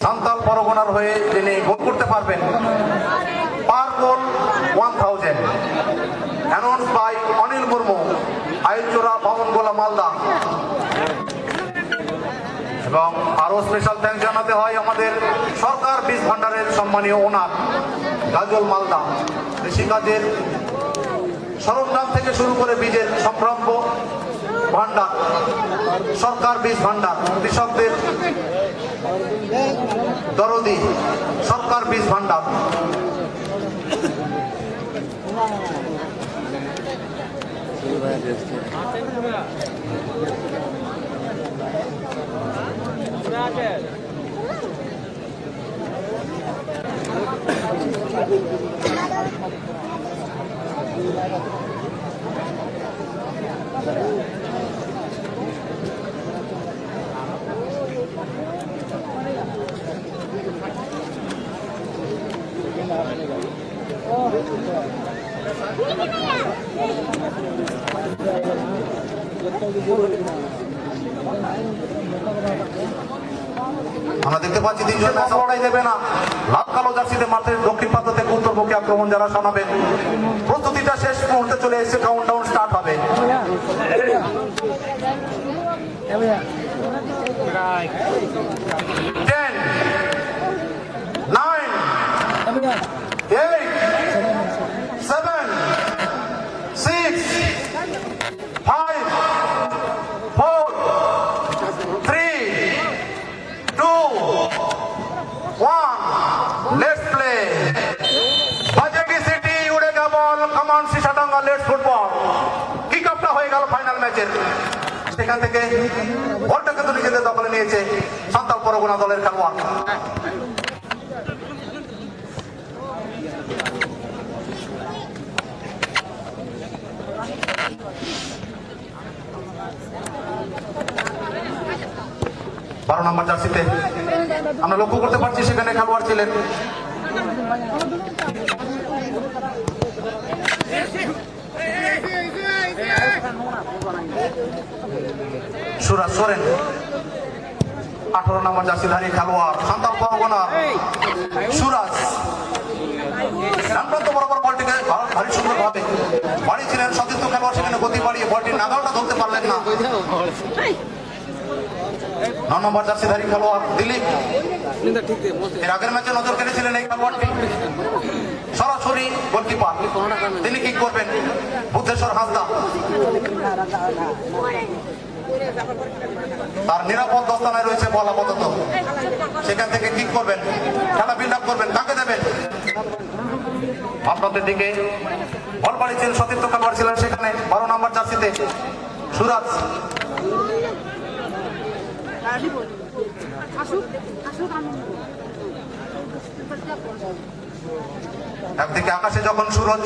সান্তাল পরগনার হয়ে যিনি গোল করতে পারবেন, পার গোল 1000 অ্যানাউন্স বাই অনিল মুর্মু, আইলচোরা বামনগোলা মালদা। এবং আরো স্পেশাল থ্যাঙ্কস জানাতে হয় আমাদের সরকার বীজ ভান্ডারের সম্মানীয় ওনার গাজল মালদা। কৃষিকাজের সরঞ্জাম থেকে শুরু করে বীজের সম্ভাব্য ভান্ডার, সরকার বীজ ভান্ডার, কৃষকদের দরদি সরকার বীজ ভান্ডার। আমরা দেখতে পাচ্ছি তিনজন লড়াই দেবে না, লাল কালো জার্সিতে মাঠের দক্ষিণ প্রান্ত থেকে উত্তরমুখী আক্রমণ যারা শোনাবেন। প্রস্তুতিটা শেষ মুহূর্তে চলে এসেছে, কাউন্টডাউন স্টার্ট হবে। 10, 9, 8, 7, 6, 5, 4, 3, 2, 1, let's play. বাজেগি সিটি উড়ে গেল বল, কামান সিসাডাঙ্গা লেটস ফুটবল। কিক আপটা হয়ে গেল ফাইনাল ম্যাচের। সেখান থেকে বলটা কিন্তু নিজেদের দখলে নিয়েছে সান্তাল পরগনা দলের খেলোয়াড়। বারো নম্বর জার্সিতে আমরা লক্ষ্য করতে পারছি সেখানে খেলোয়াড় ছিলেন সুরাজ সোরেন। 18 নম্বর জার্সিধারী খেলোয়াড় সান্তাল পরগনা সুরাজ। ডানপ্রান্ত বরাবর বলটিকে ভারী সুন্দর ভাবে বাড়িয়েছিলেন সতীর্থ খেলোয়াড়, সেখানে গতি বাড়িয়ে বলটির নাগালটা ধরতে পারলেন না। 9 নম্বর জার্সিধারী খেলোয়াড় দিলীপ, এর আগের ম্যাচে নজর কেড়েছিলেন এই খেলোয়াড়টি। সরাসরি গোলকিপার, তিনি কি করবেন? বুদ্ধেশ্বর হাসদা তার নিরাপদ দস্তানায় রয়েছে বল আপাতত। সেখান থেকে কিক করবেন, খেলা বিল্ড আপ করবেন, কাকে দেবেন? আপনাদের দিকে বল বাড়িয়েছিলেন সতীর্থ খেলোয়াড় ছিলেন সেখানে 12 নম্বর জার্সিতে সুরাজ। একদিকে আকাশে যখন সুরজ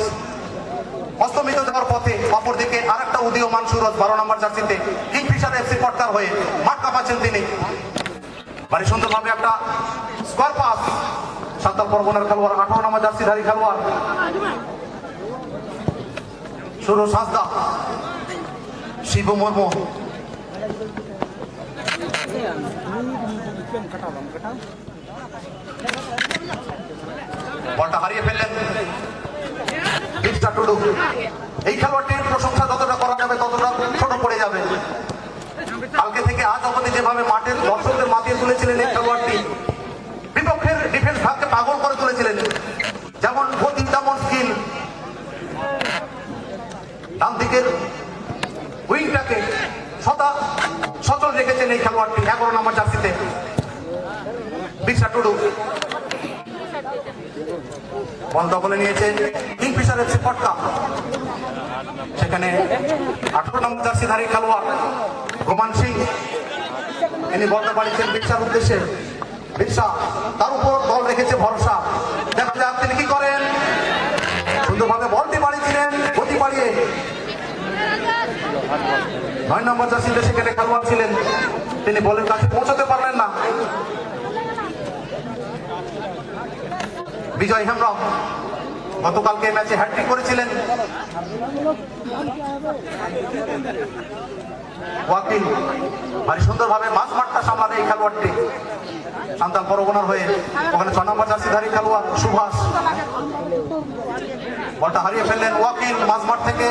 অস্তমিত যাওয়ার পথে, অপরদিকে আরেকটা উদীয়মান সুরজ 12 নম্বর জার্সিতে কিংফিশার এফসি পটকার হয়ে মাঠ কাঁপাচ্ছেন তিনি। ভারী সুন্দরভাবে একটা স্কোয়ার পাস সান্তাল পরগনার খেলোয়াড় 18 নম্বর জার্সিধারী খেলোয়াড় সুরজ হাসদা। শিবু মুর্মু বলটা হারিয়ে ফেললেন। এই খেলোয়াড়টির প্রশংসা যতটা করা যাবে ততটা ছোট পড়ে যাবে। কালকে থেকে আজ অবধি যেভাবে মাঠের দর্শকদের মাতিয়ে তুলেছিলেন এই খেলোয়াড়টি, বিপক্ষের ডিফেন্স ভাগকে পাগল করে তুলেছিলেন। যেমন গতি তেমন স্কিল, ডান দিকের উইংটাকে সচল রেখেছেন এই খেলোয়াড়টি 11 নম্বর জার্সিতে বিরসা টুডু। বল দখলে নিয়েছে কিংফিশার এফসি পটকা। সেখানে 18 নম্বর জার্সিধারী খেলোয়াড় গোমান সিং, তিনি বলতে পারছেন বিরসার উদ্দেশ্যে। বিরসা, তার উপর দল রেখেছে ভরসা। দেখা যাক তিনি কি করেন। সুন্দরভাবে বলটি বাড়িয়েছিলেন গতি বাড়িয়ে। 9 নম্বর জার্সিতে সেখানে খেলোয়াড় ছিলেন, তিনি বলের কাছে পৌঁছতে পারলেন না। বিজয় হেমব্রম গতকালকে ম্যাচে হ্যাট্রিক করেছিলেন। ওয়াকিল ভারী সুন্দরভাবে মাঝ মাঠটা সামলাতে এই খেলোয়াড়টি। সান্তাল পরগনার হয়ে। ওখানে 6 নম্বর জার্সিধারী খেলোয়াড় সুভাষ বলটা হারিয়ে ফেললেন। ওয়াকিল মাঝমাঠ থেকে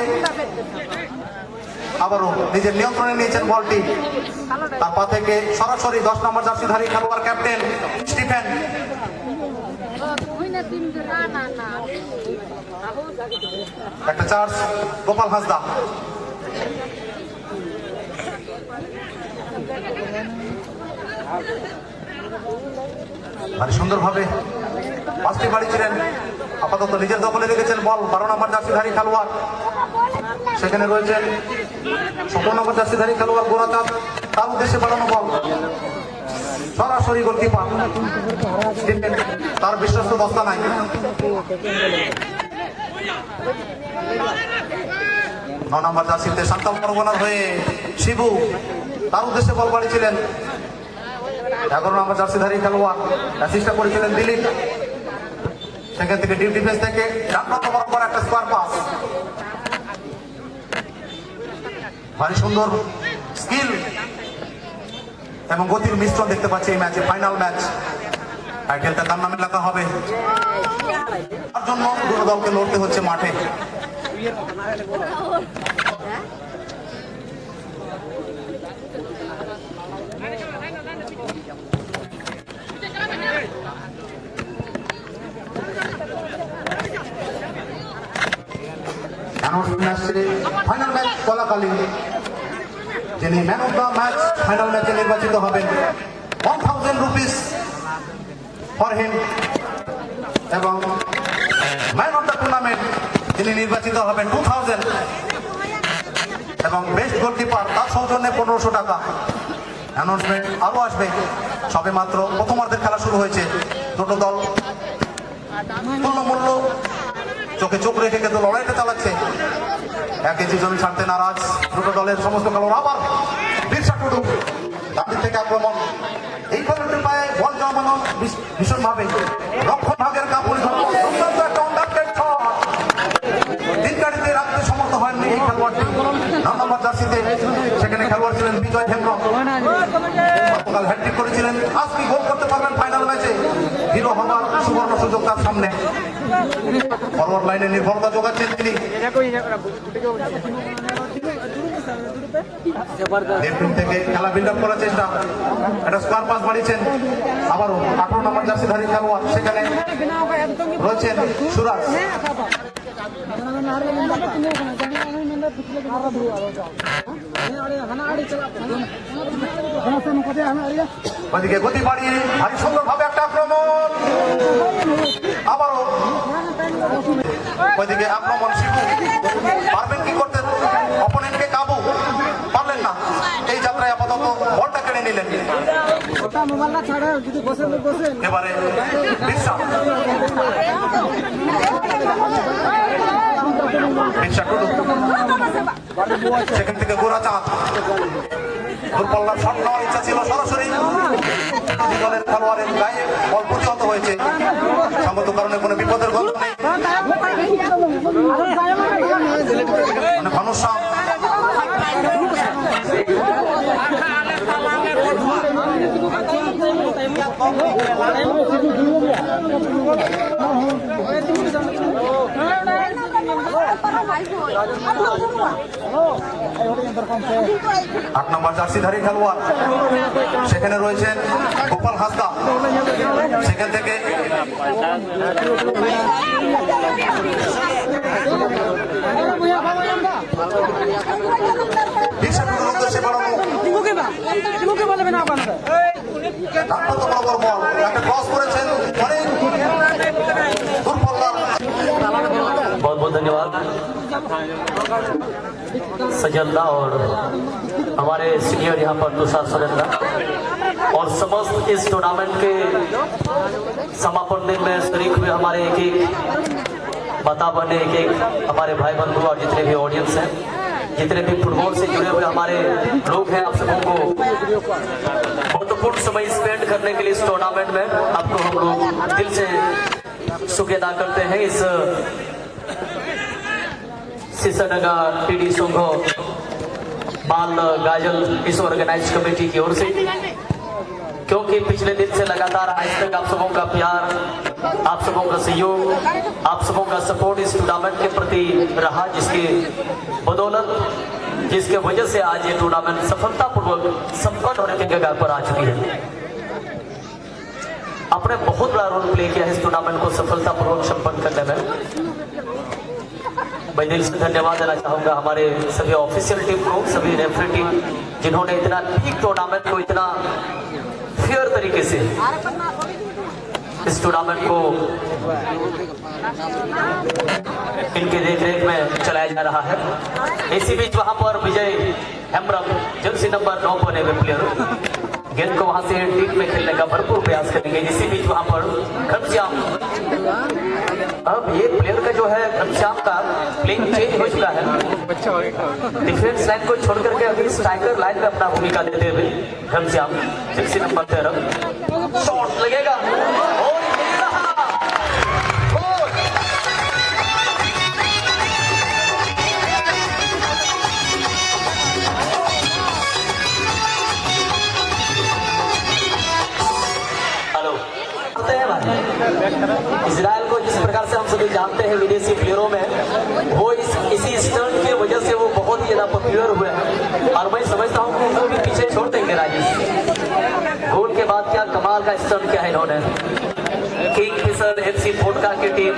আবারও নিজের নিয়ন্ত্রণে নিয়েছেন বলটি। তার পা থেকে সরাসরি 10 নম্বর জার্সিধারী খেলোয়াড় ক্যাপ্টেন স্টিফেন। একটা চার্জ গোপাল হাসদা। আর সুন্দরভাবে পাঁচটি বাড়ি ছিলেন, আপাতত নিজের দখলে রেখেছেন বল 12 নম্বর জার্সিধারী খেলোয়াড়। সেখানে রয়েছেন 17 নম্বর জার্সিধারী খেলোয়াড় গোরাচাঁদ, তার উদ্দেশ্যে বাড়ানো বল সরাসরি গোলকিপার স্টিফেন, তার বিশ্বস্ত দস্তা নাই। 9 নম্বর জার্সিতে সান্তাল পরগনার হয়ে শিবু, তার উদ্দেশ্যে বল বাড়িয়েছিলেন 11 নম্বর জার্সিধারী খেলোয়াড়, অ্যাসিস্টটা করেছিলেন দিলীপ। সেখান থেকে ডিপ ডিফেন্স থেকে ডান প্রান্ত বরাবর একটা স্কোয়ার পাস। ভারী সুন্দর স্কিল এবং গতির মিশ্রণ দেখতে পাচ্ছি এই ম্যাচে। ফাইনাল ম্যাচ, টাইটেলটা তার নামে লেখা হবে। তার জন্য দুটো দলকে লড়তে হচ্ছে মাঠে। ফাইনাল ম্যাচ চলাকালীন যিনি man of the match final ম্যাচে নির্বাচিত হবেন 1000 রুপিস ফর হিম, এবং ম্যান অফ দ্য টুর্নামেন্ট যিনি নির্বাচিত হবেন 2000, এবং বেস্ট গোলকিপার তার সৌজন্যে 1500 টাকা। অ্যানাউন্সমেন্ট আরও আসবে, সবে মাত্র প্রথমার্ধের খেলা শুরু হয়েছে। দুটো দল তুল্যমূল্য চোখে চোখ রেখে কিন্তু লড়াইটা চালাচ্ছে। 1 ইঞ্চি জমি ছাড়তে নারাজ দুটো দলের সমস্ত খেলোয়াড়। আবার বিরসা টুডু দাঁড়িয়ে থেকে আক্রমণ, এই খেলোয়াড়টির পায়ে বল জমানো ভীষণভাবে রক্ষণ ভাগের কাপড় তিন গাড়িতে রাখতে সমর্থ হয়নি এই খেলোয়াড়টি 9 নম্বর জার্সিতে। সেখানে খেলোয়াড় ছিলেন বিজয় হেমব্রম, গতকাল হ্যাট্রিক করেছিলেন। আজ কি গোল করতে পারবেন ফাইনাল ম্যাচে? হিরো হবার সুবর্ণ সুযোগ তার সামনে। ফরওয়ার্ড লাইনে নির্ভরতা যোগাচ্ছেন তিনি। থেকে খেলা বিল্ড আপ করার চেষ্টা, একটা স্কোয়ার পাস বাড়িয়েছেন। আবারও 18 নম্বর জার্সিধারী খেলোয়াড়, সেখানে রয়েছেন সুরাজ। ওইদিকে গতি বাড়িয়ে ভারী সুন্দরভাবে একটা আক্রমণ, আবারও ওইদিকে আক্রমণ। শিবু পারবেন কি করতে অপোনেন্টকে কাবু? পারলেন না। এই যাত্রায় আপাতত বলটা কেড়ে নিলেন। এবারে বিরসা টুডু, সেখান থেকে গোরাচাঁদ। দূরপাল্লার শট নেওয়ার ইচ্ছা ছিল, সরাসরি দলের খেলোয়াড়ের গায়ে বল প্রতিহত হয়েছে। সঙ্গত কারণে কোনো বিপদের গল্প নেই। ঘনশ্যাম আট নম্বর জার্সিধারী খেলোয়াড়, সেখানে রয়েছেন গোপাল হাসদা। সেখান থেকে উদ্দেশ্যে বাড়ানো একটা ক্রস করেছেন। बहुत बहुत धन्यवाद सजल्ला और हमारे सीनियर यहाँ पर तुषार सुरेंद्र और समस्त इस टूर्नामेंट के समापन दिन में शरीक हुए हमारे एक एक बता बने एक एक हमारे भाई बंधु और जितने भी ऑडियंस हैं, जितने भी फुटबॉल से जुड़े हुए हमारे लोग हैं, आप सबों को महत्वपूर्ण समय स्पेंड करने के लिए इस टूर्नामेंट में आपको हम लोग दिल से शुक्रिया अदा करते हैं। इस सिसडगा टीडी संघ बाल गाजल इस ऑर्गेनाइज कमेटी की ओर से क्योंकि पिछले दिन से लगातार आज तक आप सबों का प्यार, आप सबों का सहयोग, आप सबों का सपोर्ट इस टूर्नामेंट के प्रति रहा, जिसकी बदौलत, जिसके वजह से आज ये टूर्नामेंट सफलतापूर्वक संपन्न होने के कगार पर आ चुकी है। आपने बहुत बड़ा रोल प्ले किया है इस टूर्नामेंट को सफलतापूर्वक संपन्न करने में। मैं दिल से धन्यवाद देना चाहूंगा हमारे सभी ऑफिशियल टीम को, सभी रेफरी टीम, जिन्होंने इतना ठीक टूर्नामेंट को इतना फेयर तरीके से इस टूर्नामेंट को इनके देखरेख में चलाया जा रहा है। इसी बीच वहां पर विजय हेम्ब्रम जर्सी नंबर 9 पहने हुए प्लेयर गेंद को वहां से टीम में खेलने का भरपूर प्रयास करेंगे। इसी बीच वहां पर घनश्याम, अब ये प्लेयर का जो है घनश्याम का प्लेइंग चेंज हो चुका है। डिफेंस लाइन को छोड़ करके अभी स्ट्राइकर लाइन में अपना भूमिका देते हुए घनश्याम जर्सी नंबर 13, शॉट लगेगा और ये रहा गोल। हेलो इजराइल को जिस प्रकार से हम सभी जानते हैं विदेशी प्लेयरों में, वो इसी स्टंट की वजह से वो बहुत ही ज्यादा पॉपुलर हुए हैं और मैं समझता हूँ कि उनको भी पीछे छोड़ देंगे राजेश। गोल के बाद क्या कमाल का स्टंट किया है इन्होंने। किंगफिशर एफसी पोटका की टीम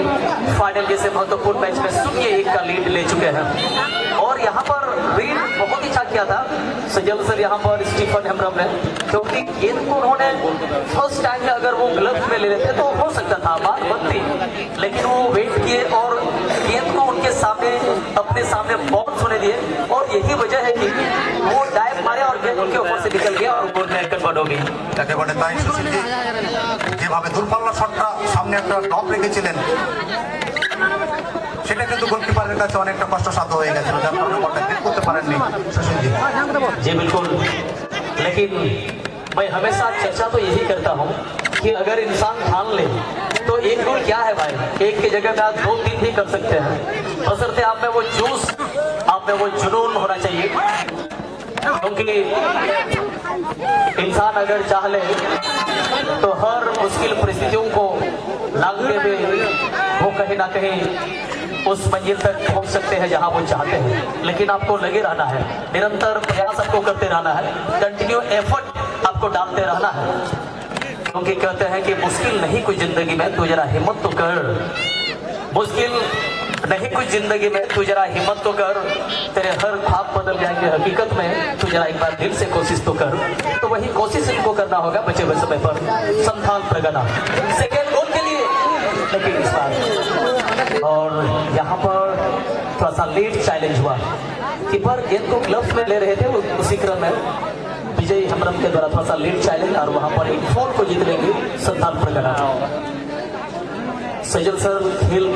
फाइनल जैसे महत्वपूर्ण मैच में 0-1 का लीड ले चुके हैं और यहाँ पर रीड बहुत ही अच्छा किया था सजल सर यहाँ पर स्टीफन हेम्ब्रम ने, क्योंकि गेंद को उन्होंने फर्स्ट टाइम में अगर वो ग्लव्स में ले लेते तो हो सकता था बात बनती, लेकिन वो वेट किए और गेंद को उनके सामने अपने सामने बाउंस होने दिए और यही वजह है कि वो डाइव मारे और गेंद उनके ऊपर से निकल गया और गोल में कन्वर्ट हो गई। একেবারে তাই সুশীলজি, যেভাবে দূরপাল্লা শটটা সামনে একটা ড্রপ রেখেছিলেন সেটা কিন্তু গোলকিপারের কাছে অনেকটা কষ্টসাধ্য হয়ে গেছিল, যার কারণে বলটা ক্লিক করতে পারেননি সুশীলজি। जी बिल्कुल, लेकिन मैं हमेशा चर्चा तो यही करता हूँ कि अगर इंसान ठान ले तो एक गोल क्या है भाई, एक की जगह में आप 2-3 भी कर सकते हैं, बशर्ते आप में वो जोश, आप में वो जुनून होना चाहिए। क्योंकि इंसान अगर चाह ले तो हर मुश्किल परिस्थितियों को लांघते हुए वो कहीं ना कहीं उस मंजिल तक पहुंच सकते हैं जहां वो चाहते हैं, लेकिन आपको लगे रहना है, निरंतर प्रयास आपको करते रहना है, कंटिन्यू एफर्ट आपको डालते रहना है। क्योंकि कहते हैं कि मुश्किल नहीं कुछ जिंदगी में, तू जरा हिम्मत तो कर, मुश्किल नहीं कुछ जिंदगी में, तू जरा हिम्मत तो कर, तेरे हर ख्वाब बदल जाएंगे हकीकत में, तू जरा एक बार दिल से कोशिश तो कर। तो वही कोशिश इनको करना होगा बचे हुए समय पर। संथाल प्रगना सेकेंड गोल के लिए, लेकिन इस बार और यहाँ पर थोड़ा सा लेट चैलेंज हुआ, कीपर गेंद को ग्लव्स में ले रहे थे, उसी क्रम में विजय हेम्ब्रम के द्वारा थोड़ा सा लेट चैलेंज और वहां पर एक फोल को जीत लेंगे संथाल प्रगना। सजल सर खेल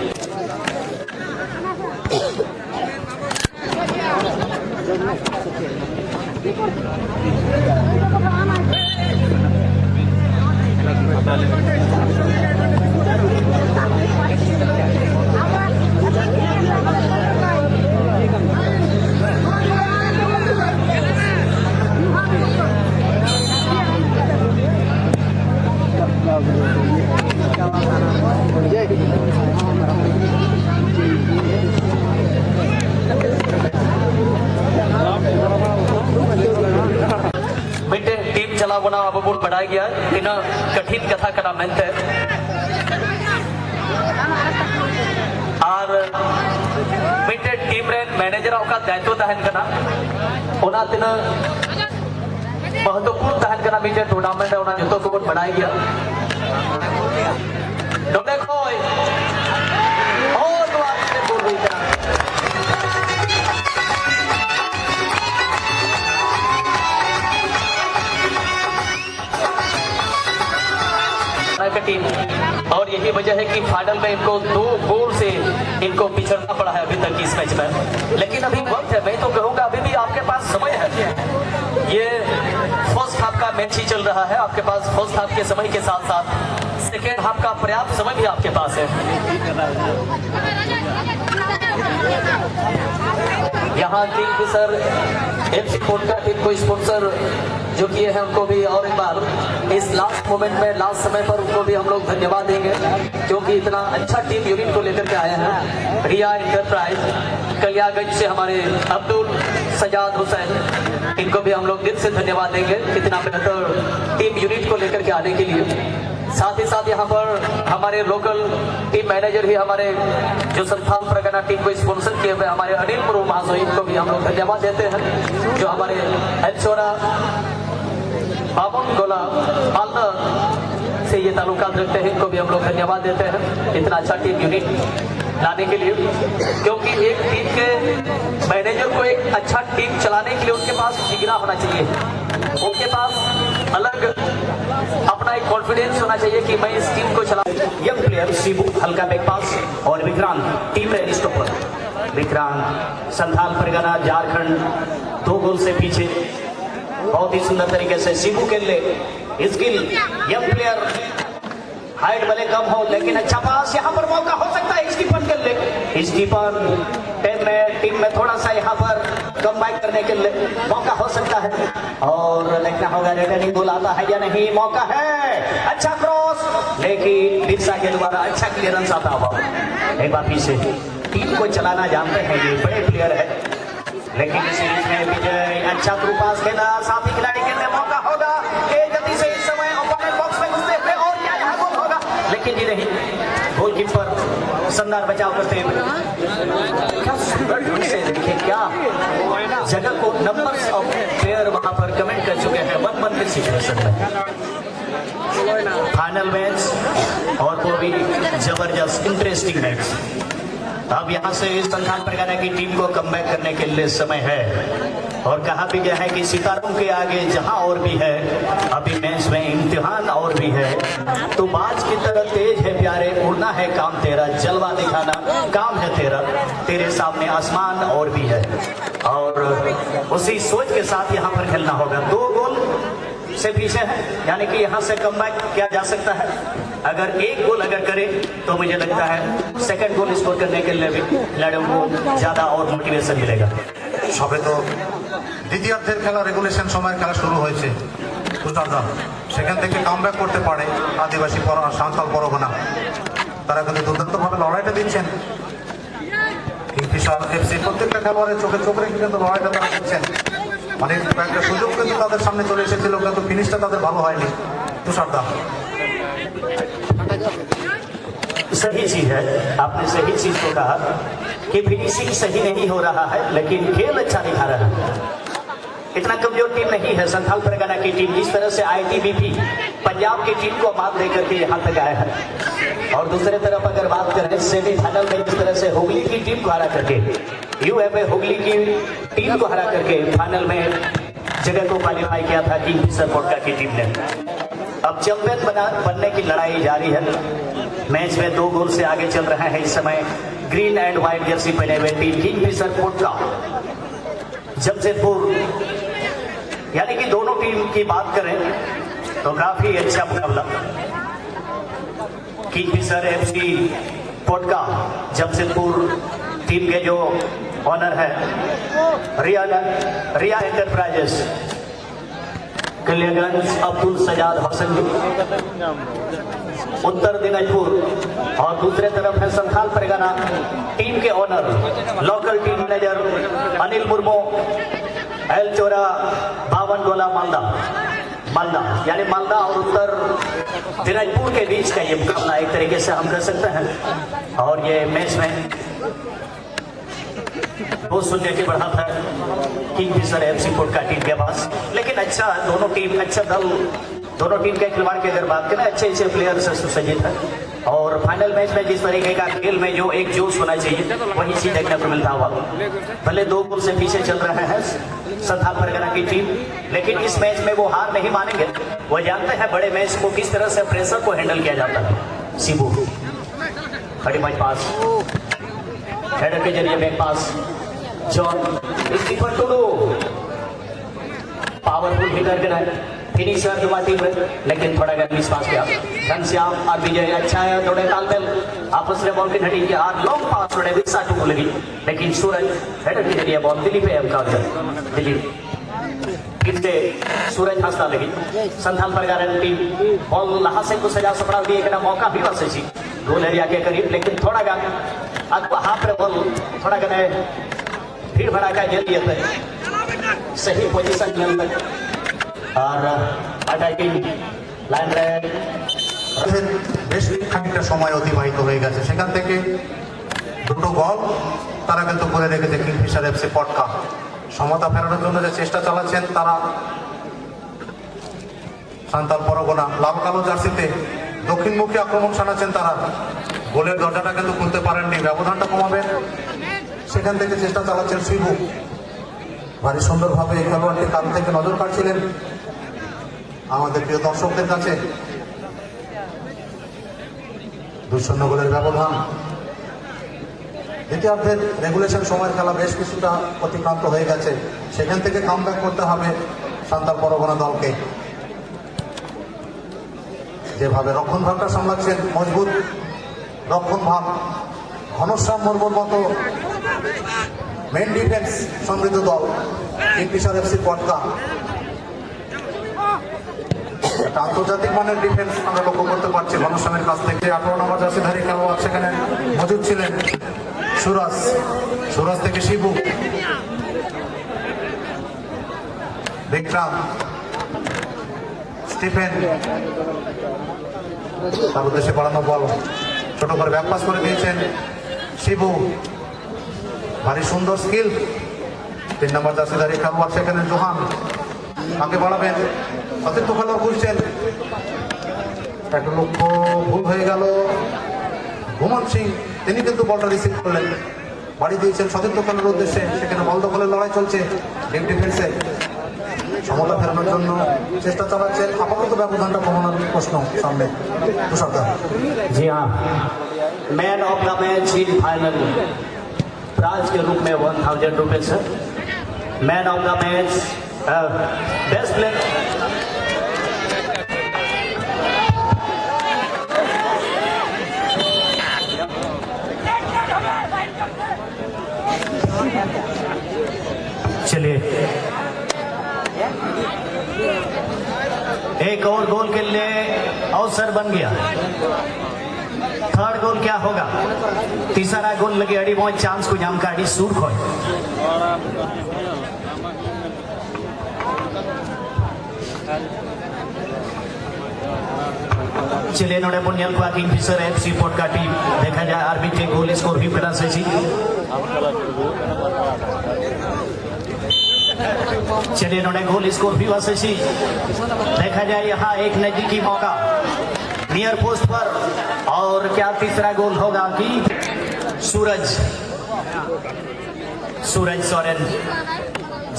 टीम चला बना अब बोर्ड बढ़ाया गया इन कठिन कथा का नाम है और मिटे टीम रे मैनेजर का दायित्व तहन करना ओना तीन महत्वपूर्ण तहन करना मिटे टूर्नामेंट ओना जो को बोर्ड बढ़ाया गया डोले खोय और तो आपने बोल रही था टीम और यही वजह है कि फाइनल में इनको 2 गोल से इनको पिछड़ना पड़ा है अभी तक इस मैच में, लेकिन अभी वक्त है, मैं तो कहूंगा अभी भी आपके पास समय है। ये फर्स्ट हाफ का मैच ही चल रहा है, आपके पास फर्स्ट हाफ के समय के साथ साथ सेकेंड हाफ का पर्याप्त समय भी आपके पास है। यहाँ किंगफिशर एफसी पोटका टीम को स्पॉन्सर जो किए हैं उनको भी और एक बार इस लास्ट मोमेंट में लास्ट समय पर उनको भी हम लोग धन्यवाद देंगे, क्योंकि इतना अच्छा टीम यूनिट को लेकर के आए हैं। रिया एंटरप्राइज कलियागंज से हमारे अब्दुल सजाद हुसैन, इनको भी हम लोग दिल से धन्यवाद देंगे इतना बेहतर टीम यूनिट को लेकर के आने के लिए। साथ ही साथ यहाँ पर हमारे लोकल टीम मैनेजर ही हमारे जो संथाल परगना टीम को स्पॉन्सर किए हुए हमारे अनिल मुर्मू महाशय, इनको भी हम लोग धन्यवाद देते हैं। जो हमारे एलचोरा बावन गोला मालदा से ये ताल्लुकात रखते हैं, इनको भी हम लोग धन्यवाद देते हैं इतना अच्छा टीम यूनिट लाने के लिए। क्योंकि एक टीम के मैनेजर को एक अच्छा टीम चलाने के लिए उनके पास जिगरा होना चाहिए, उनके पास अलग अपना एक कॉन्फिडेंस होना चाहिए कि मैं इस टीम को चला। यंग प्लेयर शिबू हल्का बैक पास और विक्रांत टीम में स्टॉपर। विक्रांत संथाल परगना झारखंड 2 गोल से पीछे, बहुत ही सुंदर तरीके से शिबू के लिए स्किल। यंग प्लेयर हाइट भले कम हो लेकिन अच्छा पास, यहाँ पर मौका हो सकता है स्टीफन के लिए। स्टीफन टीम में थोड़ा सा यहाँ पर कम बैक करने के लिए मौका हो सकता है और देखना होगा रिटर्निंग गोल आता है या नहीं। मौका है, अच्छा क्रॉस, लेकिन बिरसा के द्वारा अच्छा क्लियरेंस आता हुआ। एक बार पीछे टीम को चलाना जानते हैं, ये बड़े प्लेयर है, लेकिन इस सीरीज में विजय अच्छा थ्रू पास खेला, साथी खिलाड़ी के लिए मौका होगा जल्दी से इस समय ओपोनेंट बॉक्स में घुसते हुए और क्या यहाँ गोल होगा, लेकिन जी नहीं। गोलकीपर शानदार बचाव करते हुए, क्या सुंदर ढंग से देखिए क्या जगह को नंबर्स ऑफ प्लेयर वहां पर कमेंट कर चुके हैं 1-1 के सिचुएशन में। फाइनल मैच और वो भी जबरदस्त इंटरेस्टिंग मैच। अब यहाँ से संथाल परगना की टीम को कमबैक करने के लिए समय है और कहा भी गया है कि सितारों के आगे जहां और भी है अभी मैच में इम्तिहान और भी है, तो बाज की तरह तेज है प्यारे, उड़ना है काम तेरा, जलवा दिखाना काम है तेरा, तेरे सामने आसमान और भी है। और उसी सोच के साथ यहाँ पर खेलना होगा। 2 गोल से पीछे है, यानी कि यहाँ से कमबैक किया जा सकता है। अगर 1 गोल अगर करे तो मुझे लगता है सेकंड गोल स्कोर करने के लिए भी खिलाड़ियों को ज्यादा और मोटिवेशन मिलेगा। সবে তো দ্বিতীয়ার্ধের খেলা রেগুলেশন সময়ের খেলা শুরু হয়েছে তুষারদা, সেখান থেকে কামব্যাক করতে পারে আদিবাসী সাঁওতাল পরগনা, তারা কিন্তু দুর্দান্তভাবে লড়াইটা দিচ্ছেন। কিংফিশার এফসি প্রত্যেকটা খেলোয়াড়ের চোখে চোখ রেখে কিন্তু লড়াইটা তারা দিচ্ছেন। মানে একটা সুযোগ কিন্তু তাদের সামনে চলে এসেছিল, কিন্তু ফিনিশটা তাদের ভালো হয়নি। তুষারদা सही चीज है, आपने सही चीज को कहा कि फिनिशिंग सही नहीं हो रहा है, लेकिन खेल अच्छा दिखा रहा है। इतना कमजोर टीम नहीं है संथाल परगना की टीम, जिस तरह से आईटीबीपी पंजाब की टीम को मात देकर के यहाँ तक आया है। और दूसरे तरफ अगर बात करें सेमीफाइनल में जिस तरह से हुगली की टीम को हरा करके, यूएफए हुगली की टीम को हरा करके फाइनल में जगह को क्वालिफाई किया था किंगफिशर कोटका की टीम ने। अब चैंपियन बनने की लड़ाई जारी है। मैच में 2 गोल से आगे चल रहा है इस समय ग्रीन एंड व्हाइट जर्सी पहने हुए टीम किंगफिशर कोटका जमशेदपुर। यानी कि दोनों टीम की बात करें तो काफी अच्छा मुकाबला। किंगफिशर एफसी कोटका जमशेदपुर टीम के जो ऑनर है रिया एंटरप्राइजेस कलियागंज अब्दुल सजाद हुसैन उत्तर दिनाजपुर, और दूसरे तरफ है संथाल परगना टीम के owner local team manager Anil Murmu एलचोरा 52 गोला मालदा, यानी मालदा और उत्तर दिनाजपुर के बीच का ये मुकाबला एक तरीके से हम कह सकते हैं। और ये मैच में 2-0 की बढ़त है किंगफिशर एफसी कोटका टीम के पास। लेकिन अच्छा दोनों टीम, अच्छा दल, दोनों टीम के खिलाड़ की अगर बात करें अच्छे प्लेयर से सुसज्जित है। और फाइनल मैच में जिस तरीके का खेल में जो एक जोश होना चाहिए वही चीज देखने को मिलता हुआ। भले 2 गोल से पीछे चल रहे हैं संथाल परगना की टीम, लेकिन इस मैच में वो हार नहीं मानेंगे। वो जानते हैं बड़े मैच को किस तरह से प्रेशर को हैंडल किया जाता है। शिबू बड़ी मैच पास, हेडर के जरिए back pass, John Stephen Tudu powerful hitter के फिनिशर युवा टीम में, लेकिन थोड़ा सा मिस पास किया। घनश्याम और विजय अच्छा है, थोड़े तालमेल आपस में बॉल की हटी किया और लॉन्ग पास थोड़े बिरसा टुकू लगी, लेकिन सूरज हेडर के जरिए बॉल दिल्ली पे दिल्ली फिर से सूरज हंसना लगी संथाल परगना टीम बॉल लहासे को सजा सपड़ा दिए एक मौका भी बसे छी गोल एरिया के करीब लेकिन थोड़ा गा हाथ पे बॉल थोड़ा गने भीड़ भड़ाका दे दिए थे सही पोजीशन में और अटैकिंग लाइन रे বেশ খানিকটা সময় অতিবাহিত হয়ে গেছে সেখান থেকে দুটো গোল তারা কিন্তু করে রেখেছে কিংফিশার এফসি পটকা সমতা ফেরানোর জন্য যে চেষ্টা চালাচ্ছেন তারা সান্তাল পরগনা লাল কালো জার্সিতে দক্ষিণমুখী আক্রমণ শানাচ্ছেন তারা গোলের দরজাটা কিন্তু খুলতে পারেননি ব্যবধানটা কমাবেন সেখান থেকে চেষ্টা চালাচ্ছেন শিবু ভারী সুন্দরভাবে এই খেলোয়াড়টি কাল থেকে নজর কাটছিলেন আমাদের প্রিয় দর্শকদের কাছে 2-0 গোলের ব্যবধান দ্বিতীয়ার্ধের রেগুলেশন সময়ের খেলা বেশ কিছুটা অতিক্রান্ত হয়ে গেছে সেখান থেকে কামব্যাক করতে হবে সান্তাল পরগনা দলকে যেভাবে রক্ষণ ভাগটা সামলাচ্ছেন মজবুত রক্ষণ ভাগ ঘনশ্যাম মুর্মুর মতো মেন ডিফেন্স সমৃদ্ধ দল কিংফিশার এফসি পটকা একটা আন্তর্জাতিক মানের ডিফেন্স আমরা লক্ষ্য করতে পারছি ঘনশ্যামের কাছ থেকে 18 নম্বর জার্সিধারী খেলোয়াড় সেখানে মজুদ ছিলেন সুরাজ থেকে শিবু বিক্রম স্টিফেন তার উদ্দেশ্যে বাড়ানো বল ছোট করে ব্যাক পাস করে দিয়েছেন শিবু ভারী সুন্দর স্কিল 3 নম্বর জার্সিধারী খেলোয়াড় সেখানে জোহান আগে বাড়াবেন সতীর্থ খেলোয়াড় খুঁজছেন একটা লক্ষ্য ভুল হয়ে গেল ঘুমান সিং তিনি কিন্তু বলটা রিসিভ করলেন বাড়ি দিয়েছেন সতীর্থ খেলোয়াড়ের উদ্দেশ্যে সেখানে বল দখলের লড়াই চলছে ডিপ ডিফেন্সে সমতা ফেরানোর জন্য চেষ্টা চালাচ্ছেন আপাতত ব্যবধানটা কমানোর প্রশ্ন সামনে তুষারদা जी हाँ man of the match in final prize के रूप में 1000 रुपये है man of the match best player चलिए एक और गोल के लिए अवसर बन गया थर्ड गोल क्या होगा तीसरा गोल लगे अड़ी बहुत चांस को जाम का अड़ी सूर खोए चलिए नोड़े पुण्यल को किंगफिशर एफसी पटका टीम देखा जाए आरबीटी गोल स्कोर भी फिलहाल से चलिए नोड़े गोल स्कोर भी वैसे देखा जाए यहाँ एक नजदीकी मौका नियर पोस्ट पर और क्या तीसरा गोल होगा कि सूरज सोरेन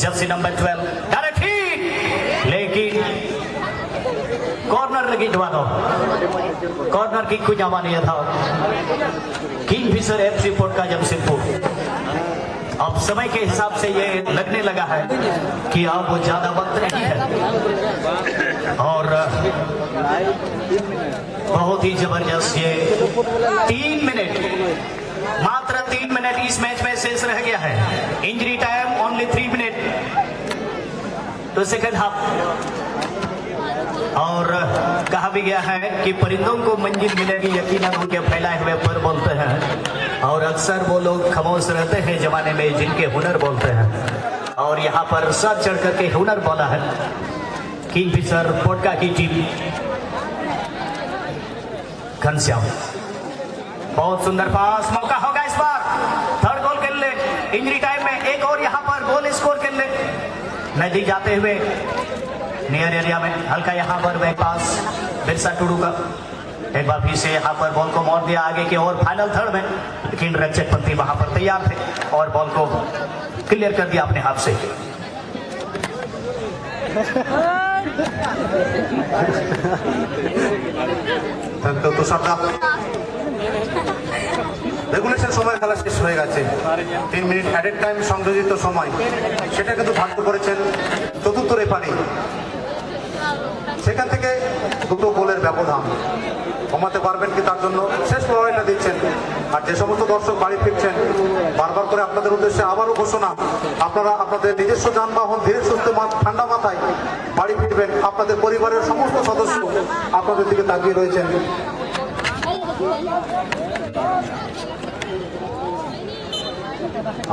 जर्सी नंबर 12 ठीक लेकिन कॉर्नर लगी दो कॉर्नर की कुछ जमा नहीं था किंगफिशर एफसी पटका जमशेदपुर अब समय के हिसाब से ये लगने लगा है कि अब वो ज्यादा वक्त नहीं है और बहुत ही जबरदस्त ये 3 मिनट मात्र 3 मिनट इस मैच में शेष रह गया है इंजरी टाइम ओनली 3 मिनट तो सेकंड हाफ और कहा भी गया है कि परिंदों को मंजिल मिलेगी यकीनन उनके फैलाए हुए पर बोलते हैं और अक्सर वो लोग खामोश रहते हैं जमाने में जिनके हुनर बोलते हैं और यहाँ पर सर चढ़ करके हुनर बोला है किंगफिशर पटका की टीम घनश्याम बहुत सुंदर पास मौका होगा इस बार थर्ड गोल के लिए इंजरी टाइम में एक और यहाँ पर गोल स्कोर के लिए नजदीक जाते हुए नियर एरिया में हल्का यहाँ पर बैक पास बिरसा टुडू का एक बार फिर से यहाँ पर बॉल को मोड़ दिया आगे की और फाइनल थर्ड में लेकिन रक्षक पंथी वहां पर तैयार थे और बॉल को क्लियर कर दिया अपने हाथ से তুষারদা রেগুলেশন সময় খেলা শেষ হয়ে গেছে 3 মিনিট অ্যাডেড টাইম সংযোজিত সময় সেটা কিন্তু ভাগ করেছেন চতুর্থ রেফারি সেখান থেকে দুটো গোলের ব্যবধান কমাতে পারবেন কি তার জন্য শেষ লড়াইটা দিচ্ছেন আর যে সমস্ত দর্শক বাড়ি ফিরছেন, বারবার করে আপনাদের উদ্দেশ্যে আবারও ঘোষণা, আপনারা আপনাদের নিজস্ব যানবাহন ধীরে সুস্থে ঠান্ডা মাথায় বাড়ি ফিরবেন। আপনাদের পরিবারের সমস্ত সদস্য আপনাদের দিকে তাকিয়ে রয়েছেন।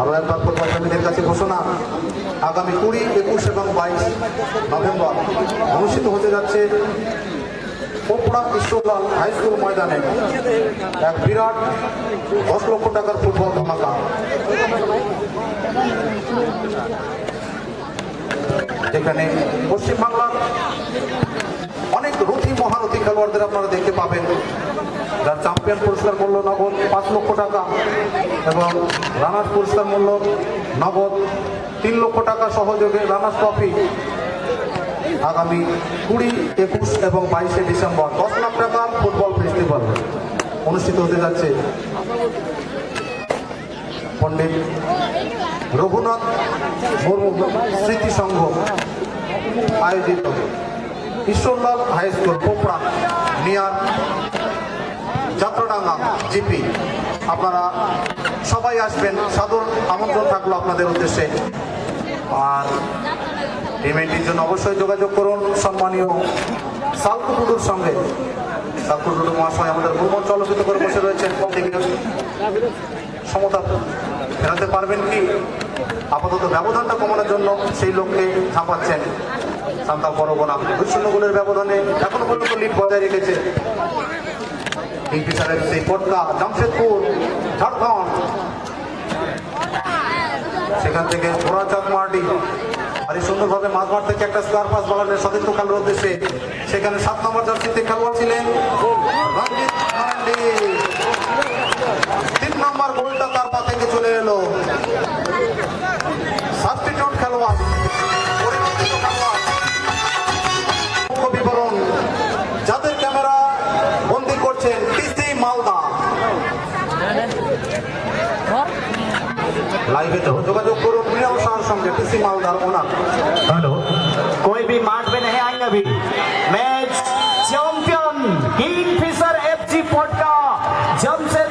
আরো একবার ফুটবল প্রেমীদের কাছে ঘোষণা, আগামী 20, 21 এবং 22 নভেম্বর অনুষ্ঠিত হতে যাচ্ছে পোপড়া ঈশ্বরলাল হাই স্কুল ময়দানে এক বিরাট 10 লক্ষ টাকার ফুটবল ধামাকা। যেখানে পশ্চিমবাংলার অনেক রথী মহারথী খেলোয়াড়দের আপনারা দেখতে পাবেন, যার চ্যাম্পিয়ন পুরস্কার মূল্য নগদ 5 লক্ষ টাকা এবং রানার্স পুরস্কার মূল্য নগদ 3 লক্ষ টাকা সহযোগে রানার্স ট্রফি আগামী 20, 21 এবং 22 ডিসেম্বর 10 লাখ টাকার ফুটবল ফেস্টিভ্যাল অনুষ্ঠিত হতে যাচ্ছে পণ্ডিত রঘুনাথ মুর্মু স্মৃতি সংঘ আয়োজিত Ishwarlal high school Popra near Jatradanga GP. আপনারা সবাই আসবেন, সাদর আমন্ত্রণ থাকলো আপনাদের উদ্দেশ্যে। আর ইভেন্টটির জন্য অবশ্যই যোগাযোগ করুন সম্মানীয় সালকু টুডুর সঙ্গে। সালকু টুডু মহাশয় আমাদের ভ্রমণ চলচ্চিত্র করে বসে রয়েছেন, সমতা ফেরাতে পারবেন কি? আপাতত ব্যবধানটা কমানোর জন্য সেই লোককে ঝাঁপাচ্ছেন সান্তা পরগনা। 2-0 গোলের ব্যবধানে এখনো পর্যন্ত লিড বজায় রেখেছে কিংফিশারের সেই পটকা জামশেদপুর ঝাড়খণ্ড। সেখান থেকে ঘোড়াচাঁদ মার্ডি আরে সুন্দরভাবে মাঝমাঠ থেকে একটা স্কোয়ার পাস বলার সতীর্থ খেলার উদ্দেশ্যে। সেখানে 7 নম্বর জার্সিতে খেলোয়াড় ছিলেন রঞ্জিত মান্ডি। 3 নম্বর গোলটা তার পা থেকে চলে এলো। সাবস্টিটিউট খেলোয়াড়, পরিবর্তিত খেলোয়াড়। বিবরণ যাদের ক্যামেরা বন্দি করছেন টিসি মালদা। लाइव जोगाजोग करो प्रिया शाह संगे टीसी मालदार ओनर। हेलो, कोई भी मार्ट में नहीं आएंगे अभी। Match champion Kingfisher FC Potka Jamshed